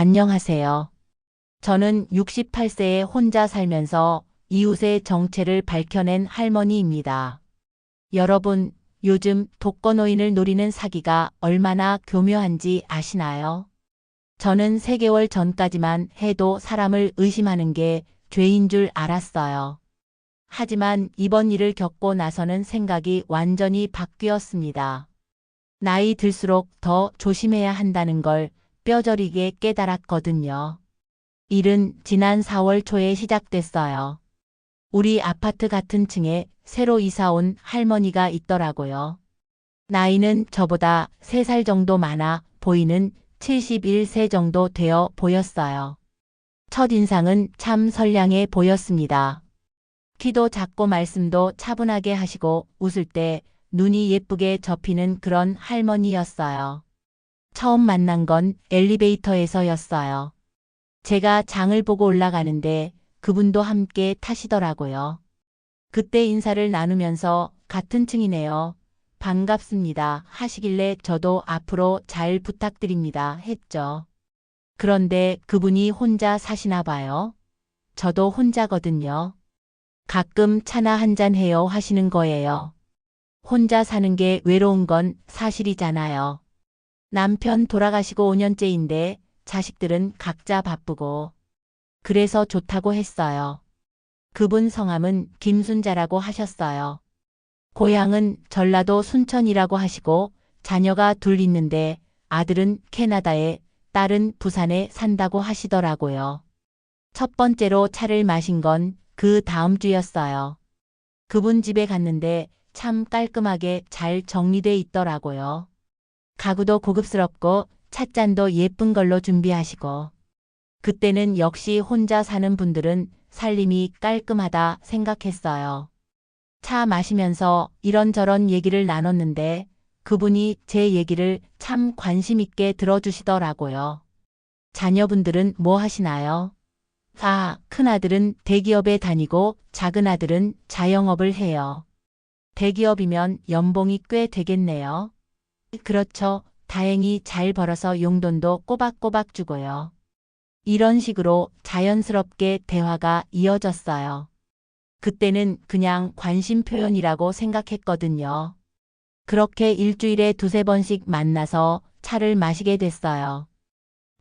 안녕하세요. 저는 68세에 혼자 살면서 이웃의 정체를 밝혀낸 할머니입니다. 여러분, 요즘 독거노인을 노리는 사기가 얼마나 교묘한지 아시나요? 저는 3개월 전까지만 해도 사람을 의심하는 게 죄인 줄 알았어요. 하지만 이번 일을 겪고 나서는 생각이 완전히 바뀌었습니다. 나이 들수록 더 조심해야 한다는 걸 뼈저리게 깨달았거든요. 일은 지난 4월 초에 시작됐어요. 우리 아파트 같은 층에 새로 이사 온 할머니가 있더라고요. 나이는 저보다 3살 정도 많아 보이는 71세 정도 되어 보였어요. 첫인상은 참 선량해 보였습니다. 키도 작고 말씀도 차분하게 하시고 웃을 때 눈이 예쁘게 접히는 그런 할머니였어요. 처음 만난 건 엘리베이터에서였어요. 제가 장을 보고 올라가는데 그분도 함께 타시더라고요. 그때 인사를 나누면서 같은 층이네요. 반갑습니다 하시길래 저도 앞으로 잘 부탁드립니다 했죠. 그런데 그분이 혼자 사시나 봐요. 저도 혼자거든요. 가끔 차나 한잔 해요 하시는 거예요. 혼자 사는 게 외로운 건 사실이잖아요. 남편 돌아가시고 5년째인데 자식들은 각자 바쁘고 그래서 좋다고 했어요. 그분 성함은 김순자라고 하셨어요. 고향은 전라도 순천이라고 하시고 자녀가 둘 있는데 아들은 캐나다에 딸은 부산에 산다고 하시더라고요. 첫 번째로 차를 마신 건 그 다음 주였어요. 그분 집에 갔는데 참 깔끔하게 잘 정리돼 있더라고요. 가구도 고급스럽고 찻잔도 예쁜 걸로 준비하시고 그때는 역시 혼자 사는 분들은 살림이 깔끔하다 생각했어요. 차 마시면서 이런저런 얘기를 나눴는데 그분이 제 얘기를 참 관심 있게 들어주시더라고요. 자녀분들은 뭐 하시나요? 큰아들은 대기업에 다니고 작은아들은 자영업을 해요. 대기업이면 연봉이 꽤 되겠네요. 그렇죠. 다행히 잘 벌어서 용돈도 꼬박꼬박 주고요. 이런 식으로 자연스럽게 대화가 이어졌어요. 그때는 그냥 관심 표현이라고 생각했거든요. 그렇게 일주일에 2~3번씩 만나서 차를 마시게 됐어요.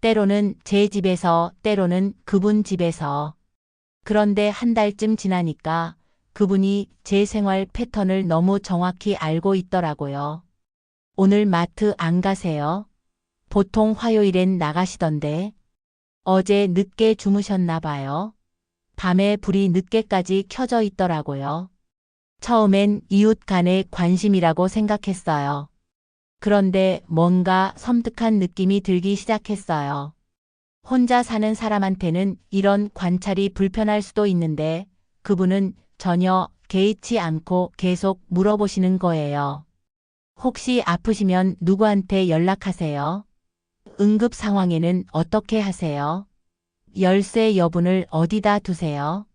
때로는 제 집에서, 때로는 그분 집에서. 그런데 한 달쯤 지나니까 그분이 제 생활 패턴을 너무 정확히 알고 있더라고요. 오늘 마트 안 가세요? 보통 화요일엔 나가시던데. 어제 늦게 주무셨나 봐요. 밤에 불이 늦게까지 켜져 있더라고요. 처음엔 이웃 간의 관심이라고 생각했어요. 그런데 뭔가 섬뜩한 느낌이 들기 시작했어요. 혼자 사는 사람한테는 이런 관찰이 불편할 수도 있는데 그분은 전혀 개의치 않고 계속 물어보시는 거예요. 혹시 아프시면 누구한테 연락하세요? 응급 상황에는 어떻게 하세요? 열쇠 여분을 어디다 두세요?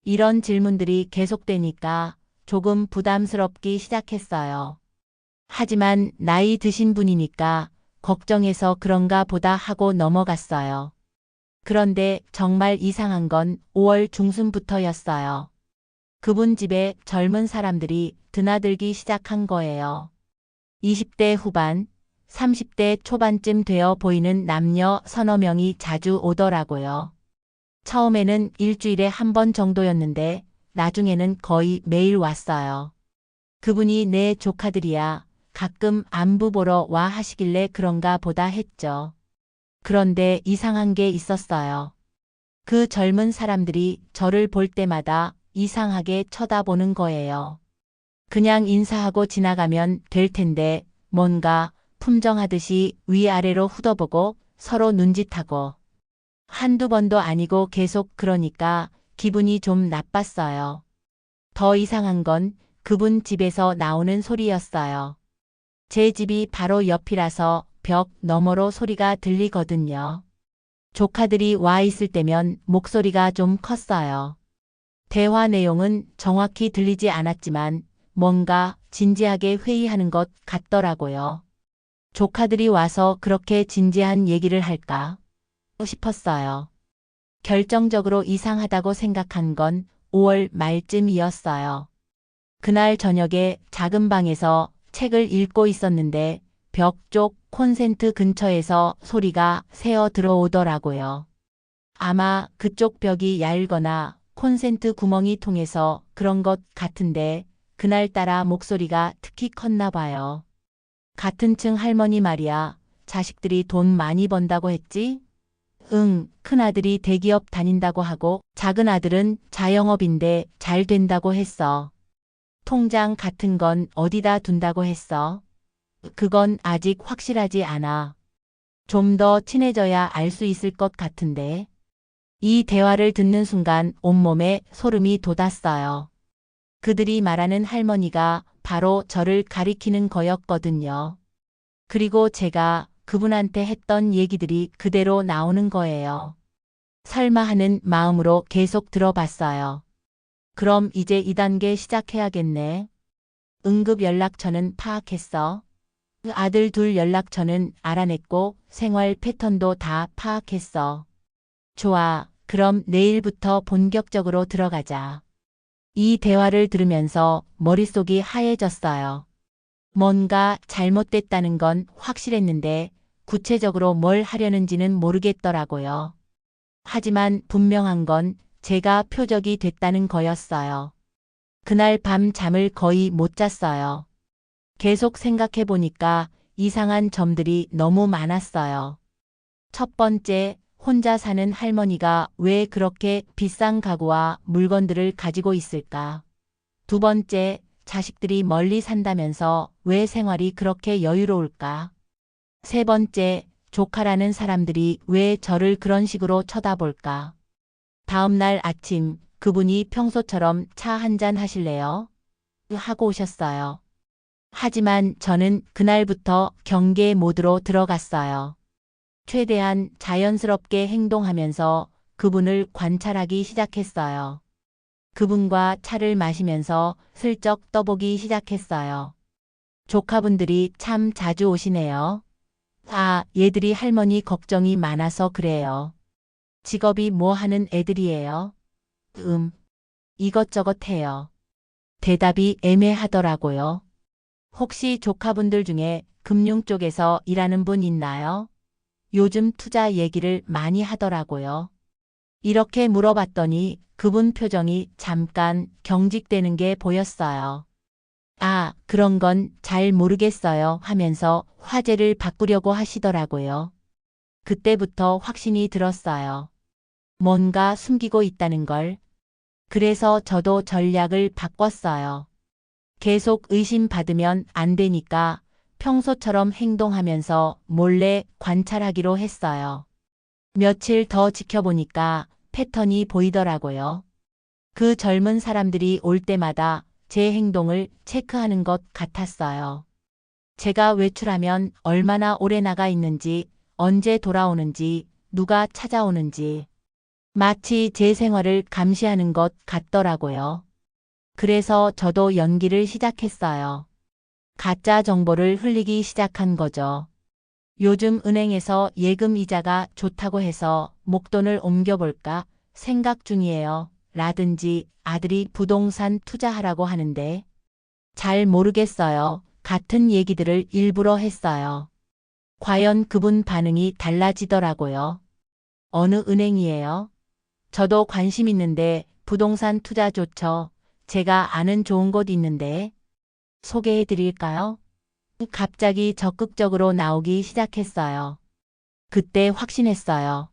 이런 질문들이 계속되니까 조금 부담스럽기 시작했어요. 하지만 나이 드신 분이니까 걱정해서 그런가 보다 하고 넘어갔어요. 그런데 정말 이상한 건 5월 중순부터였어요. 그분 집에 젊은 사람들이 드나들기 시작한 거예요. 20대 후반, 30대 초반쯤 되어 보이는 남녀 서너 명이 자주 오더라고요. 처음에는 일주일에 1번 정도였는데 나중에는 거의 매일 왔어요. 그분이 내 조카들이야. 가끔 안부 보러 와 하시길래 그런가 보다 했죠. 그런데 이상한 게 있었어요. 그 젊은 사람들이 저를 볼 때마다 이상하게 쳐다보는 거예요. 그냥 인사하고 지나가면 될 텐데 뭔가 품정하듯이 위아래로 훑어보고 서로 눈짓하고 한두 번도 아니고 계속 그러니까 기분이 좀 나빴어요. 더 이상한 건 그분 집에서 나오는 소리였어요. 제 집이 바로 옆이라서 벽 너머로 소리가 들리거든요. 조카들이 와 있을 때면 목소리가 좀 컸어요. 대화 내용은 정확히 들리지 않았지만 뭔가 진지하게 회의하는 것 같더라고요. 조카들이 와서 그렇게 진지한 얘기를 할까? 싶었어요. 결정적으로 이상하다고 생각한 건 5월 말쯤이었어요. 그날 저녁에 작은 방에서 책을 읽고 있었는데 벽 쪽 콘센트 근처에서 소리가 새어 들어오더라고요. 아마 그쪽 벽이 얇거나 콘센트 구멍이 통해서 그런 것 같은데 그날따라 목소리가 특히 컸나 봐요. 같은 층 할머니 말이야. 자식들이 돈 많이 번다고 했지? 응, 큰아들이 대기업 다닌다고 하고 작은 아들은 자영업인데 잘 된다고 했어. 통장 같은 건 어디다 둔다고 했어? 그건 아직 확실하지 않아. 좀 더 친해져야 알 수 있을 것 같은데. 이 대화를 듣는 순간 온몸에 소름이 돋았어요. 그들이 말하는 할머니가 바로 저를 가리키는 거였거든요. 그리고 제가 그분한테 했던 얘기들이 그대로 나오는 거예요. 설마 하는 마음으로 계속 들어봤어요. 그럼 이제 2단계 시작해야겠네. 응급 연락처는 파악했어. 아들 둘 연락처는 알아냈고 생활 패턴도 다 파악했어. 좋아. 그럼 내일부터 본격적으로 들어가자. 이 대화를 들으면서 머릿속이 하얘졌어요. 뭔가 잘못됐다는 건 확실했는데 구체적으로 뭘 하려는지는 모르겠더라고요. 하지만 분명한 건 제가 표적이 됐다는 거였어요. 그날 밤 잠을 거의 못 잤어요. 계속 생각해 보니까 이상한 점들이 너무 많았어요. 첫 번째, 혼자 사는 할머니가 왜 그렇게 비싼 가구와 물건들을 가지고 있을까? 두 번째, 자식들이 멀리 산다면서 왜 생활이 그렇게 여유로울까? 세 번째, 조카라는 사람들이 왜 저를 그런 식으로 쳐다볼까? 다음 날 아침, 그분이 평소처럼 차 한잔 하실래요? 하고 오셨어요. 하지만 저는 그날부터 경계 모드로 들어갔어요. 최대한 자연스럽게 행동하면서 그분을 관찰하기 시작했어요. 그분과 차를 마시면서 슬쩍 떠보기 시작했어요. 조카분들이 참 자주 오시네요. 아, 얘들이 할머니 걱정이 많아서 그래요. 직업이 뭐 하는 애들이에요? 이것저것 해요. 대답이 애매하더라고요. 혹시 조카분들 중에 금융 쪽에서 일하는 분 있나요? 요즘 투자 얘기를 많이 하더라고요. 이렇게 물어봤더니 그분 표정이 잠깐 경직되는 게 보였어요. 아, 그런 건 잘 모르겠어요 하면서 화제를 바꾸려고 하시더라고요. 그때부터 확신이 들었어요. 뭔가 숨기고 있다는 걸. 그래서 저도 전략을 바꿨어요. 계속 의심받으면 안 되니까 평소처럼 행동하면서 몰래 관찰하기로 했어요. 며칠 더 지켜보니까 패턴이 보이더라고요. 그 젊은 사람들이 올 때마다 제 행동을 체크하는 것 같았어요. 제가 외출하면 얼마나 오래 나가 있는지, 언제 돌아오는지, 누가 찾아오는지. 마치 제 생활을 감시하는 것 같더라고요. 그래서 저도 연기를 시작했어요. 가짜 정보를 흘리기 시작한 거죠. 요즘 은행에서 예금 이자가 좋다고 해서 목돈을 옮겨볼까 생각 중이에요. 라든지 아들이 부동산 투자하라고 하는데 잘 모르겠어요. 같은 얘기들을 일부러 했어요. 과연 그분 반응이 달라지더라고요. 어느 은행이에요? 저도 관심 있는데 부동산 투자 좋죠. 제가 아는 좋은 곳 있는데 소개해 드릴까요? 갑자기 적극적으로 나오기 시작했어요. 그때 확신했어요.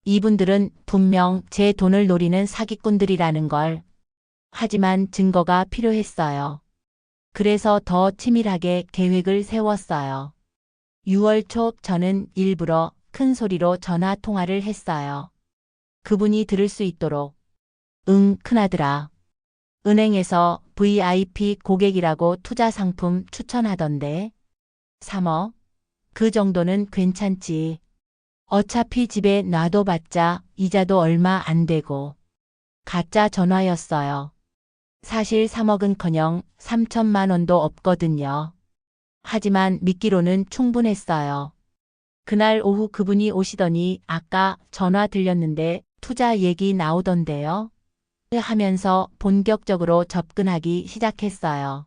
이분들은 분명 제 돈을 노리는 사기꾼들이라는 걸. 하지만 증거가 필요했어요. 그래서 더 치밀하게 계획을 세웠어요. 6월 초 저는 일부러 큰 소리로 전화 통화를 했어요. 그분이 들을 수 있도록. 응, 큰아들아. 은행에서 VIP 고객이라고 투자 상품 추천하던데. 3억? 그 정도는 괜찮지. 어차피 집에 놔둬봤자 이자도 얼마 안 되고. 가짜 전화였어요. 사실 3억은커녕 3천만 원도 없거든요. 하지만 믿기로는 충분했어요. 그날 오후 그분이 오시더니 아까 전화 들렸는데 투자 얘기 나오던데요. 하면서 본격적으로 접근하기 시작했어요.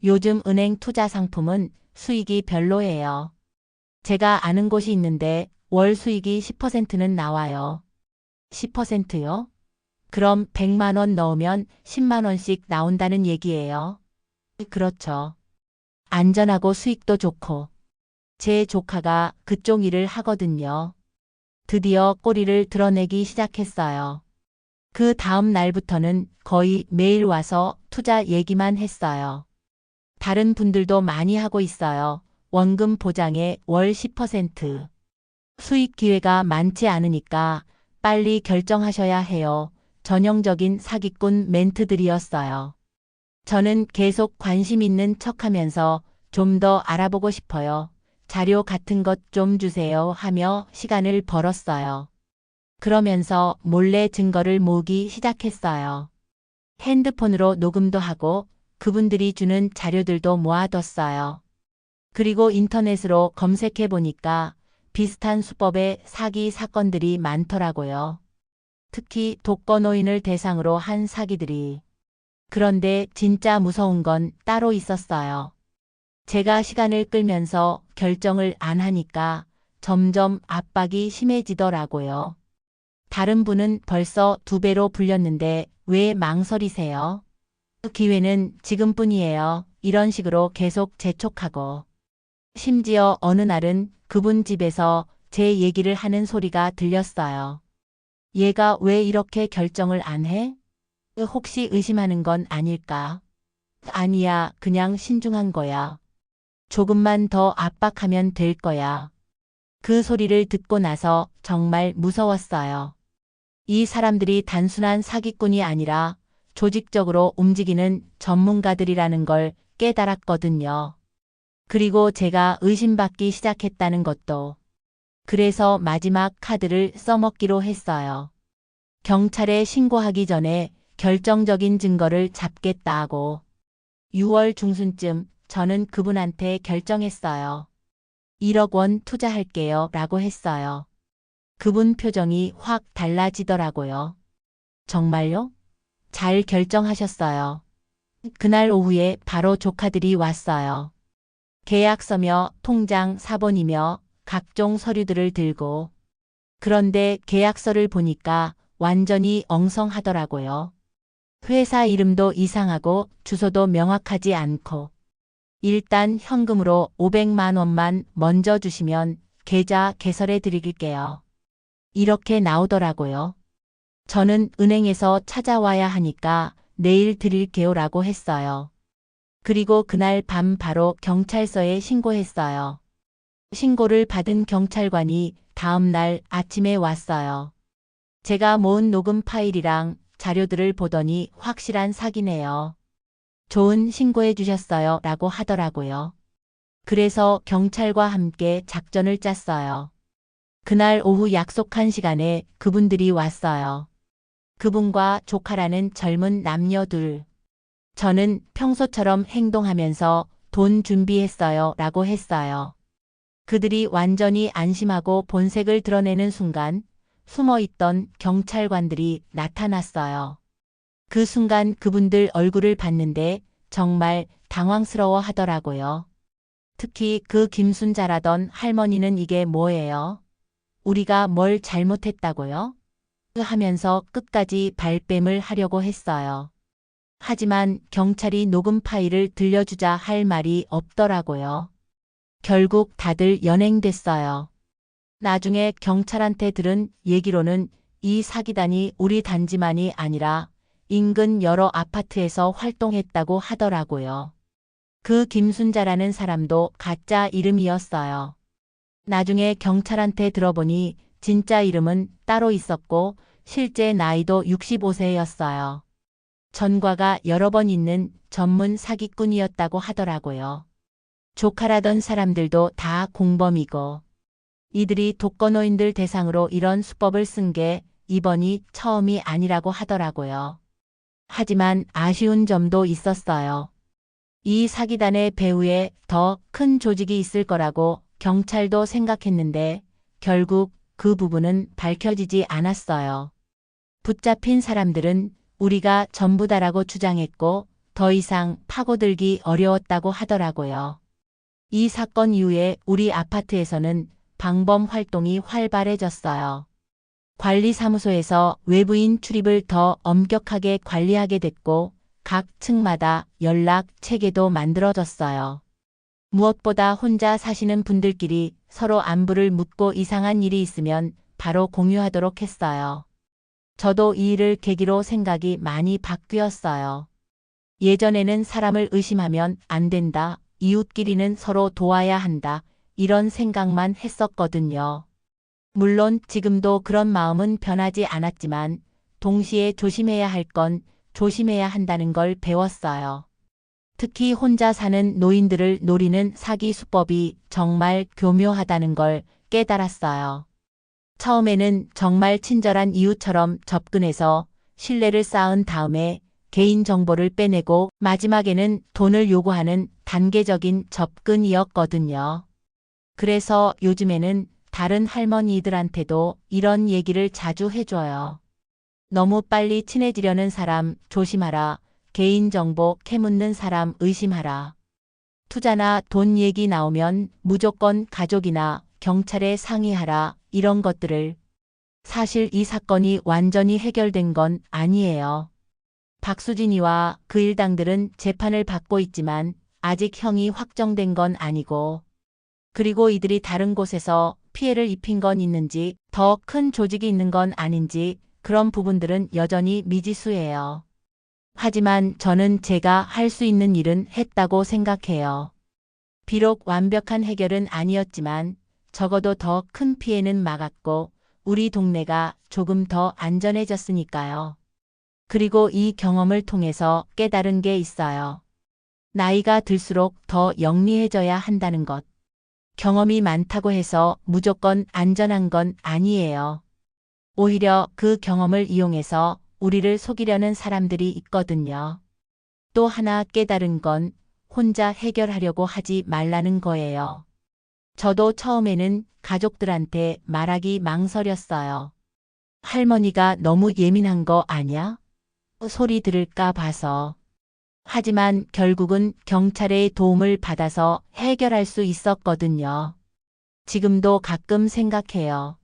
요즘 은행 투자 상품은 수익이 별로예요. 제가 아는 곳이 있는데 월 수익이 10%는 나와요. 10%요? 그럼 100만 원 넣으면 10만 원씩 나온다는 얘기예요. 그렇죠. 안전하고 수익도 좋고. 제 조카가 그쪽 일을 하거든요. 드디어 꼬리를 드러내기 시작했어요. 그 다음 날부터는 거의 매일 와서 투자 얘기만 했어요. 다른 분들도 많이 하고 있어요. 원금 보장에 월 10%. 수익 기회가 많지 않으니까 빨리 결정하셔야 해요. 전형적인 사기꾼 멘트들이었어요. 저는 계속 관심 있는 척하면서 좀 더 알아보고 싶어요. 자료 같은 것 좀 주세요 하며 시간을 벌었어요. 그러면서 몰래 증거를 모으기 시작했어요. 핸드폰으로 녹음도 하고 그분들이 주는 자료들도 모아뒀어요. 그리고 인터넷으로 검색해 보니까 비슷한 수법의 사기 사건들이 많더라고요. 특히 독거노인을 대상으로 한 사기들이. 그런데 진짜 무서운 건 따로 있었어요. 제가 시간을 끌면서 결정을 안 하니까 점점 압박이 심해지더라고요. 다른 분은 벌써 2배로 불렸는데 왜 망설이세요? 기회는 지금뿐이에요. 이런 식으로 계속 재촉하고. 심지어 어느 날은 그분 집에서 제 얘기를 하는 소리가 들렸어요. 얘가 왜 이렇게 결정을 안 해? 혹시 의심하는 건 아닐까? 아니야, 그냥 신중한 거야. 조금만 더 압박하면 될 거야. 그 소리를 듣고 나서 정말 무서웠어요. 이 사람들이 단순한 사기꾼이 아니라 조직적으로 움직이는 전문가들이라는 걸 깨달았거든요. 그리고 제가 의심받기 시작했다는 것도. 그래서 마지막 카드를 써먹기로 했어요. 경찰에 신고하기 전에 결정적인 증거를 잡겠다고. 6월 중순쯤 저는 그분한테 결정했어요. 1억 원 투자할게요 라고 했어요. 그분 표정이 확 달라지더라고요. 정말요? 잘 결정하셨어요. 그날 오후에 바로 조카들이 왔어요. 계약서며 통장 사본이며 각종 서류들을 들고. 그런데 계약서를 보니까 완전히 엉성하더라고요. 회사 이름도 이상하고 주소도 명확하지 않고. 일단 현금으로 500만 원만 먼저 주시면 계좌 개설해 드릴게요. 이렇게 나오더라고요. 저는 은행에서 찾아와야 하니까 내일 드릴게요라고 했어요. 그리고 그날 밤 바로 경찰서에 신고했어요. 신고를 받은 경찰관이 다음 날 아침에 왔어요. 제가 모은 녹음 파일이랑 자료들을 보더니 확실한 사기네요. 좋은 신고해 주셨어요 라고 하더라고요. 그래서 경찰과 함께 작전을 짰어요. 그날 오후 약속한 시간에 그분들이 왔어요. 그분과 조카라는 젊은 남녀 둘. 저는 평소처럼 행동하면서 돈 준비했어요 라고 했어요. 그들이 완전히 안심하고 본색을 드러내는 순간 숨어있던 경찰관들이 나타났어요. 그 순간 그분들 얼굴을 봤는데 정말 당황스러워 하더라고요. 특히 그 김순자라던 할머니는 이게 뭐예요? 우리가 뭘 잘못했다고요? 하면서 끝까지 발뺌을 하려고 했어요. 하지만 경찰이 녹음 파일을 들려주자 할 말이 없더라고요. 결국 다들 연행됐어요. 나중에 경찰한테 들은 얘기로는 이 사기단이 우리 단지만이 아니라 인근 여러 아파트에서 활동했다고 하더라고요. 그 김순자라는 사람도 가짜 이름이었어요. 나중에 경찰한테 들어보니 진짜 이름은 따로 있었고 실제 나이도 65세였어요. 전과가 여러 번 있는 전문 사기꾼이었다고 하더라고요. 조카라던 사람들도 다 공범이고 이들이 독거노인들 대상으로 이런 수법을 쓴 게 이번이 처음이 아니라고 하더라고요. 하지만 아쉬운 점도 있었어요. 이 사기단의 배후에 더 큰 조직이 있을 거라고 경찰도 생각했는데 결국 그 부분은 밝혀지지 않았어요. 붙잡힌 사람들은 우리가 전부다라고 주장했고 더 이상 파고들기 어려웠다고 하더라고요. 이 사건 이후에 우리 아파트에서는 방범 활동이 활발해졌어요. 관리사무소에서 외부인 출입을 더 엄격하게 관리하게 됐고 각 층마다 연락 체계도 만들어졌어요. 무엇보다 혼자 사시는 분들끼리 서로 안부를 묻고 이상한 일이 있으면 바로 공유하도록 했어요. 저도 이 일을 계기로 생각이 많이 바뀌었어요. 예전에는 사람을 의심하면 안 된다, 이웃끼리는 서로 도와야 한다, 이런 생각만 했었거든요. 물론 지금도 그런 마음은 변하지 않았지만 동시에 조심해야 할 건 조심해야 한다는 걸 배웠어요. 특히 혼자 사는 노인들을 노리는 사기 수법이 정말 교묘하다는 걸 깨달았어요. 처음에는 정말 친절한 이웃처럼 접근해서 신뢰를 쌓은 다음에 개인정보를 빼내고 마지막에는 돈을 요구하는 단계적인 접근이었거든요. 그래서 요즘에는 다른 할머니들한테도 이런 얘기를 자주 해줘요. 너무 빨리 친해지려는 사람 조심하라. 개인정보 캐묻는 사람 의심하라. 투자나 돈 얘기 나오면 무조건 가족이나 경찰에 상의하라. 이런 것들을. 사실 이 사건이 완전히 해결된 건 아니에요. 박수진이와 그 일당들은 재판을 받고 있지만 아직 형이 확정된 건 아니고, 그리고 이들이 다른 곳에서 피해를 입힌 건 있는지, 더 큰 조직이 있는 건 아닌지 그런 부분들은 여전히 미지수예요. 하지만 저는 제가 할 수 있는 일은 했다고 생각해요. 비록 완벽한 해결은 아니었지만 적어도 더 큰 피해는 막았고 우리 동네가 조금 더 안전해졌으니까요. 그리고 이 경험을 통해서 깨달은 게 있어요. 나이가 들수록 더 영리해져야 한다는 것. 경험이 많다고 해서 무조건 안전한 건 아니에요. 오히려 그 경험을 이용해서 우리를 속이려는 사람들이 있거든요. 또 하나 깨달은 건 혼자 해결하려고 하지 말라는 거예요. 저도 처음에는 가족들한테 말하기 망설였어요. 할머니가 너무 예민한 거 아냐? 소리 들을까 봐서. 하지만 결국은 경찰의 도움을 받아서 해결할 수 있었거든요. 지금도 가끔 생각해요.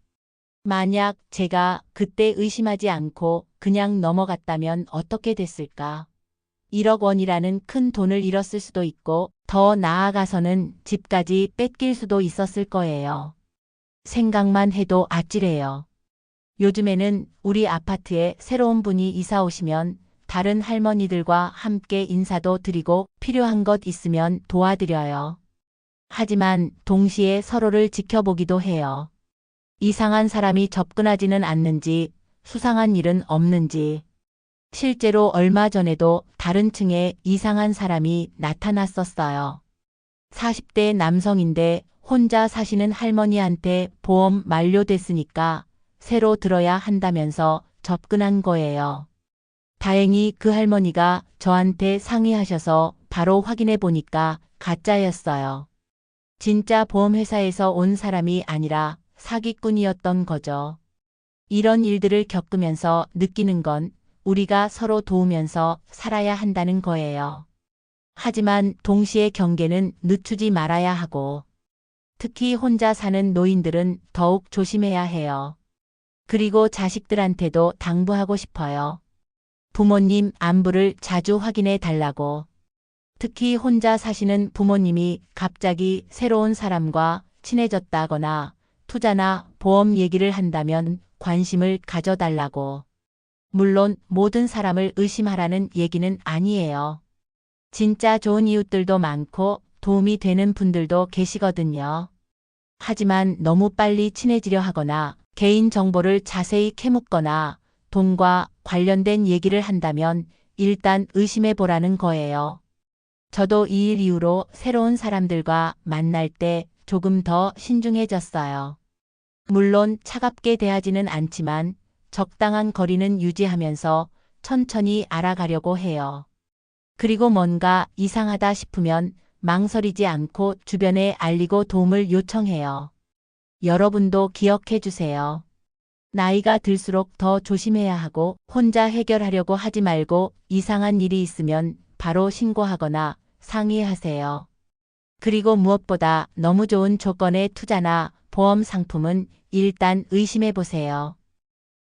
만약 제가 그때 의심하지 않고 그냥 넘어갔다면 어떻게 됐을까? 1억 원이라는 큰 돈을 잃었을 수도 있고 더 나아가서는 집까지 뺏길 수도 있었을 거예요. 생각만 해도 아찔해요. 요즘에는 우리 아파트에 새로운 분이 이사 오시면 다른 할머니들과 함께 인사도 드리고 필요한 것 있으면 도와드려요. 하지만 동시에 서로를 지켜보기도 해요. 이상한 사람이 접근하지는 않는지, 수상한 일은 없는지. 실제로 얼마 전에도 다른 층에 이상한 사람이 나타났었어요. 40대 남성인데 혼자 사시는 할머니한테 보험 만료됐으니까 새로 들어야 한다면서 접근한 거예요. 다행히 그 할머니가 저한테 상의하셔서 바로 확인해 보니까 가짜였어요. 진짜 보험회사에서 온 사람이 아니라 사기꾼이었던 거죠. 이런 일들을 겪으면서 느끼는 건 우리가 서로 도우면서 살아야 한다는 거예요. 하지만 동시에 경계는 늦추지 말아야 하고, 특히 혼자 사는 노인들은 더욱 조심해야 해요. 그리고 자식들한테도 당부하고 싶어요. 부모님 안부를 자주 확인해 달라고. 특히 혼자 사시는 부모님이 갑자기 새로운 사람과 친해졌다거나 투자나 보험 얘기를 한다면 관심을 가져달라고. 물론 모든 사람을 의심하라는 얘기는 아니에요. 진짜 좋은 이웃들도 많고 도움이 되는 분들도 계시거든요. 하지만 너무 빨리 친해지려 하거나 개인 정보를 자세히 캐묻거나 돈과 관련된 얘기를 한다면 일단 의심해 보라는 거예요. 저도 이 일 이후로 새로운 사람들과 만날 때 조금 더 신중해졌어요. 물론 차갑게 대하지는 않지만 적당한 거리는 유지하면서 천천히 알아가려고 해요. 그리고 뭔가 이상하다 싶으면 망설이지 않고 주변에 알리고 도움을 요청해요. 여러분도 기억해 주세요. 나이가 들수록 더 조심해야 하고 혼자 해결하려고 하지 말고 이상한 일이 있으면 바로 신고하거나 상의하세요. 그리고 무엇보다 너무 좋은 조건의 투자나 보험 상품은 일단 의심해 보세요.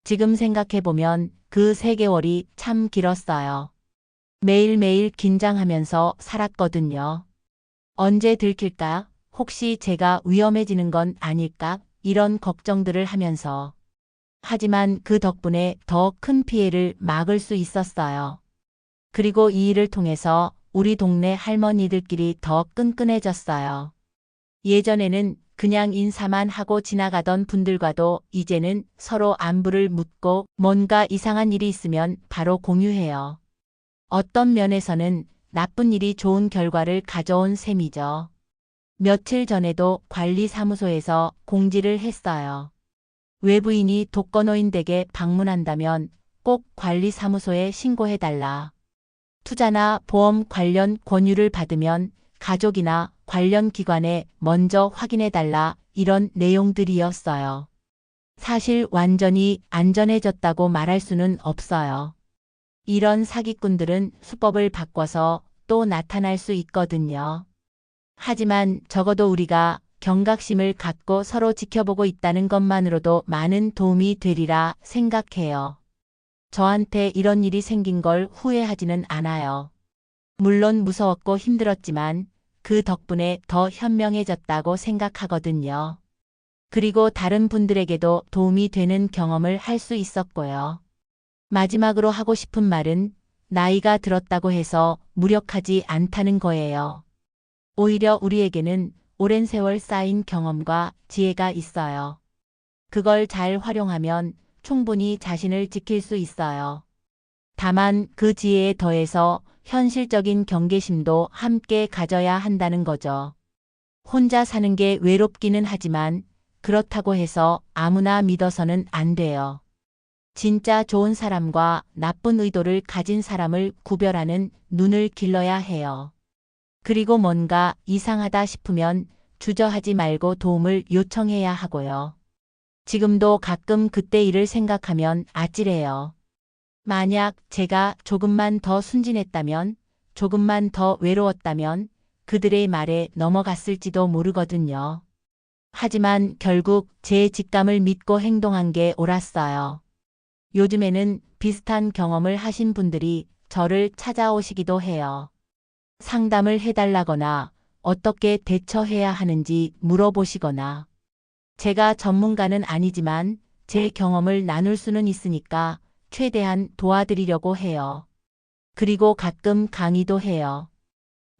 지금 생각해 보면 그 3개월이 참 길었어요. 매일매일 긴장하면서 살았거든요. 언제 들킬까? 혹시 제가 위험해지는 건 아닐까? 이런 걱정들을 하면서. 하지만 그 덕분에 더 큰 피해를 막을 수 있었어요. 그리고 이 일을 통해서 우리 동네 할머니들끼리 더 끈끈해졌어요. 예전에는 그냥 인사만 하고 지나가던 분들과도 이제는 서로 안부를 묻고 뭔가 이상한 일이 있으면 바로 공유해요. 어떤 면에서는 나쁜 일이 좋은 결과를 가져온 셈이죠. 며칠 전에도 관리사무소에서 공지를 했어요. 외부인이 독거노인 댁에 방문한다면 꼭 관리사무소에 신고해달라. 투자나 보험 관련 권유를 받으면 가족이나 관련 기관에 먼저 확인해달라 이런 내용들이었어요. 사실 완전히 안전해졌다고 말할 수는 없어요. 이런 사기꾼들은 수법을 바꿔서 또 나타날 수 있거든요. 하지만 적어도 우리가 경각심을 갖고 서로 지켜보고 있다는 것만으로도 많은 도움이 되리라 생각해요. 저한테 이런 일이 생긴 걸 후회하지는 않아요. 물론 무서웠고 힘들었지만 그 덕분에 더 현명해졌다고 생각하거든요. 그리고 다른 분들에게도 도움이 되는 경험을 할 수 있었고요. 마지막으로 하고 싶은 말은 나이가 들었다고 해서 무력하지 않다는 거예요. 오히려 우리에게는 오랜 세월 쌓인 경험과 지혜가 있어요. 그걸 잘 활용하면 충분히 자신을 지킬 수 있어요. 다만 그 지혜에 더해서 현실적인 경계심도 함께 가져야 한다는 거죠. 혼자 사는 게 외롭기는 하지만 그렇다고 해서 아무나 믿어서는 안 돼요. 진짜 좋은 사람과 나쁜 의도를 가진 사람을 구별하는 눈을 길러야 해요. 그리고 뭔가 이상하다 싶으면 주저하지 말고 도움을 요청해야 하고요. 지금도 가끔 그때 일을 생각하면 아찔해요. 만약 제가 조금만 더 순진했다면, 조금만 더 외로웠다면 그들의 말에 넘어갔을지도 모르거든요. 하지만 결국 제 직감을 믿고 행동한 게 옳았어요. 요즘에는 비슷한 경험을 하신 분들이 저를 찾아오시기도 해요. 상담을 해달라거나 어떻게 대처해야 하는지 물어보시거나 제가 전문가는 아니지만 제 경험을 나눌 수는 있으니까 최대한 도와드리려고 해요. 그리고 가끔 강의도 해요.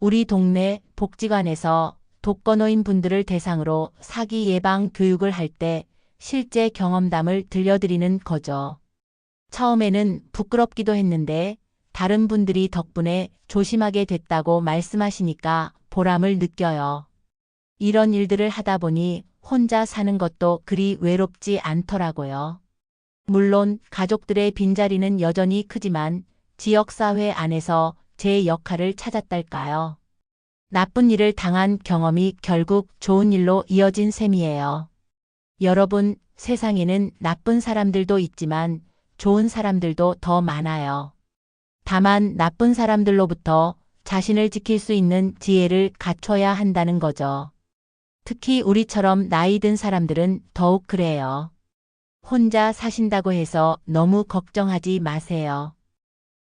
우리 동네 복지관에서 독거노인 분들을 대상으로 사기 예방 교육을 할 때 실제 경험담을 들려드리는 거죠. 처음에는 부끄럽기도 했는데 다른 분들이 덕분에 조심하게 됐다고 말씀하시니까 보람을 느껴요. 이런 일들을 하다 보니 혼자 사는 것도 그리 외롭지 않더라고요. 물론 가족들의 빈자리는 여전히 크지만 지역사회 안에서 제 역할을 찾았달까요? 나쁜 일을 당한 경험이 결국 좋은 일로 이어진 셈이에요. 여러분, 세상에는 나쁜 사람들도 있지만 좋은 사람들도 더 많아요. 다만 나쁜 사람들로부터 자신을 지킬 수 있는 지혜를 갖춰야 한다는 거죠. 특히 우리처럼 나이 든 사람들은 더욱 그래요. 혼자 사신다고 해서 너무 걱정하지 마세요.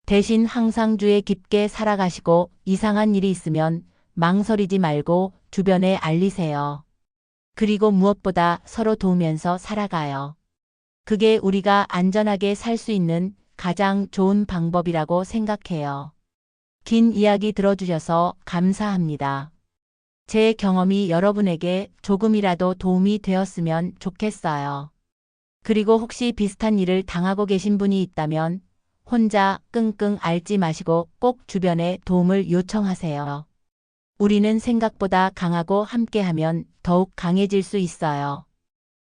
대신 항상 주의 깊게 살아가시고 이상한 일이 있으면 망설이지 말고 주변에 알리세요. 그리고 무엇보다 서로 도우면서 살아가요. 그게 우리가 안전하게 살 수 있는 가장 좋은 방법이라고 생각해요. 긴 이야기 들어주셔서 감사합니다. 제 경험이 여러분에게 조금이라도 도움이 되었으면 좋겠어요. 그리고 혹시 비슷한 일을 당하고 계신 분이 있다면 혼자 끙끙 앓지 마시고 꼭 주변에 도움을 요청하세요. 우리는 생각보다 강하고 함께하면 더욱 강해질 수 있어요.